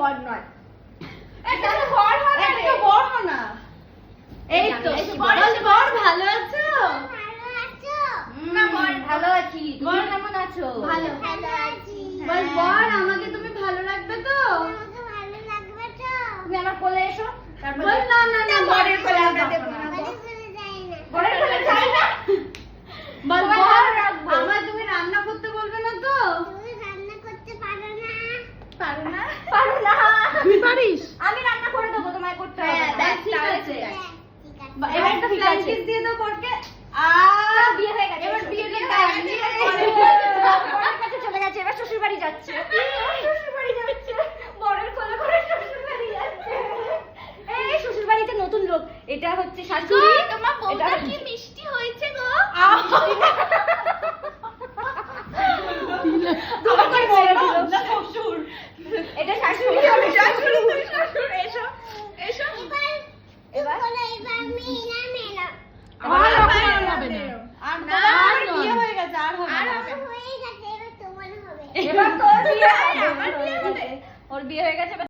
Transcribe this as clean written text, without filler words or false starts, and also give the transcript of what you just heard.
বর নয়। এটা তো বর হয় না, এটা তো বর হয় না। এই তো বর ভালো আছো? না বর ভালো আছি। বর কেমন আছো? ভালো আছি। বল বর আমাকে তুমি ভালো লাগবে তো? তুমি আমার কোলে এসো। বল না না না বরের কোলে আমরা দেব না। বরের কোলে যাই না। বল তোমায় বর ভালো রাখবো। আমায় তুমি রান্না করতে বলবে না তো? পারো না? পারো না। তুই পারিস? আমি রান্না করে দেবো, তোমায় করতে হবে না। দেখ ঠিক আছে। এবার এবার তো তো ঠিক আছে। ফ্ল্যাঙ্কিস দিয়ে দাও বরকে। তার বিয়ে হয়ে গেছে। এবার বিয়ে বিয়ে হয়ে হয়ে গেছে। গেছে। বরের কাছে চলে গেছে, এবার শ্বশুর বাড়ি যাচ্ছে। শ্বশুর বাড়ি যাচ্ছে। বরের কোলে করে শ্বশুর বাড়ি যাচ্ছে। এই শ্বশুর বাড়িতে নতুন লোক। এটা হচ্ছে শাশুড়ি। তোমার এটা বউটা হচ্ছে- কি মিষ্টি হয়েছে গো। আমাকে বলে দিল। না শ্বশুর। এটা শাশুড়ি। শাশুড়ি তুই শ্বশুর এসো এসো। এবার আর হবে হবে না। না। আর না আর আর নয়। বিয়ে হয়ে গেছে আর হবে না। এবার তোর বিয়ে আমার হবে। বিয়ে হবে। ওর বিয়ে হয়ে গেছে।